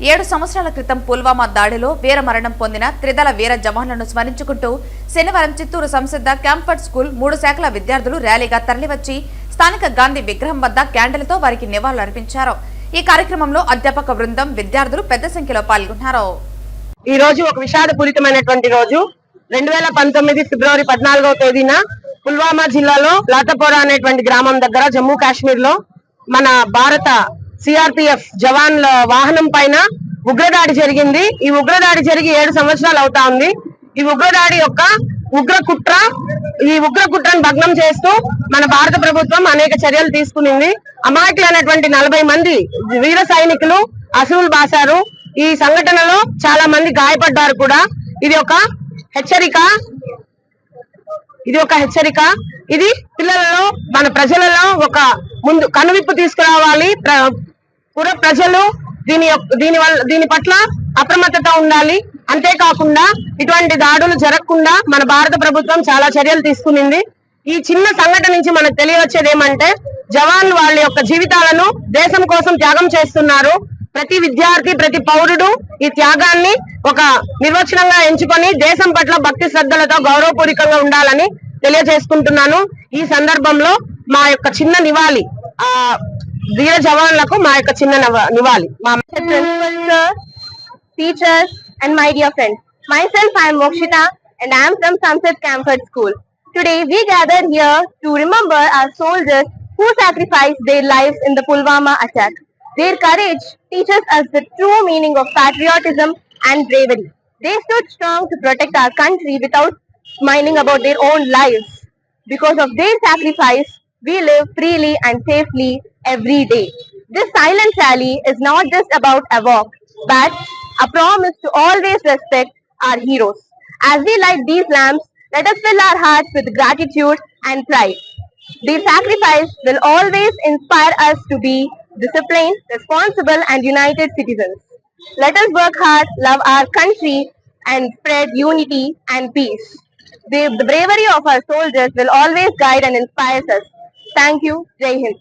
7 సంవత్సరాల క్రితం పుల్వామా దాడిలో వీరమరణం పొందిన త్రిదళ వీర జవాన్లను స్మరించుకుంటూ శనివారం చిత్తూరు సంసిద్ధ క్యాంపర్డ్ స్కూల్ 3 శాఖల విద్యార్థులు ర్యాలీగా తరలివచ్చి స్థానిక గాంధీ విగ్రహం వద్ద క్యాండిల్తో వారికి నివాళులర్పించారు. ఈ కార్యక్రమంలో అధ్యాపక బృందం, విద్యార్థులు పెద్ద సంఖ్యలో పాల్గొన్నారు. ఈ రోజు ఒక విషాదపూరితమైనటువంటి రోజు. 2019 ఫిబ్రవరి 14వ తేదీన పుల్వామా జిల్లాలో లాతపోరా అనేటువంటి గ్రామం దగ్గర జమ్మూ కాశ్మీర్ లో మన భారత సిఆర్పిఎఫ్ జవాన్ల వాహనం పైన ఉగ్రదాడి జరిగింది. ఈ ఉగ్రదాడి జరిగి 7 సంవత్సరాలు అవుతా ఉంది. ఈ ఉగ్రదాడి యొక్క ఉగ్రకుట్రను భగ్నం చేస్తూ మన భారత ప్రభుత్వం అనేక చర్యలు తీసుకునింది. అమాయకులైనటువంటి 40 మంది వీర సైనికులు అసువులు బాసారు. ఈ సంఘటనలో చాలా మంది గాయపడ్డారు కూడా. ఇది ఒక హెచ్చరిక. ఇది పిల్లలలో, మన ప్రజలలో ఒక ముందు కనువిప్పు తీసుకురావాలి. ప్రజలు దీని పట్ల అప్రమత్తత ఉండాలి. అంతేకాకుండా ఇటువంటి దాడులు జరగకుండా మన భారత ప్రభుత్వం చాలా చర్యలు తీసుకునింది. ఈ చిన్న సంఘటన నుంచి మనకు తెలియవచ్చేది ఏమంటే, జవాన్లు వాళ్ళ యొక్క జీవితాలను దేశం కోసం త్యాగం చేస్తున్నారు. ప్రతి విద్యార్థి, ప్రతి పౌరుడు ఈ త్యాగాన్ని ఒక నిర్వచనంగా ఎంచుకొని దేశం పట్ల భక్తి శ్రద్ధలతో గౌరవపూరితంగా ఉండాలని తెలియజేసుకుంటున్నాను. ఈ సందర్భంలో మా యొక్క చిన్న నివాళి వీర జవాన్లకు మా యొక్క చిన్న నివాళి. Teachers and my dear friends, myself I am Mokshita and I am from Sunset Campus School. Today we gathered here to remember our soldiers who sacrificed their lives in the Pulwama attack. Their courage teaches us the true meaning of patriotism and bravery. They stood strong to protect our country without minding about their own lives. Because of their sacrifice, we live freely and safely every day. This silent rally is not just about a walk, but a promise to always respect our heroes. As we light these lamps, let us fill our hearts with gratitude and pride. Their sacrifice will always inspire us to be disciplined, responsible and united citizens. Let us work hard, love our country and spread unity and peace. The bravery of our soldiers will always guide and inspire us. Thank you. Jai Hind.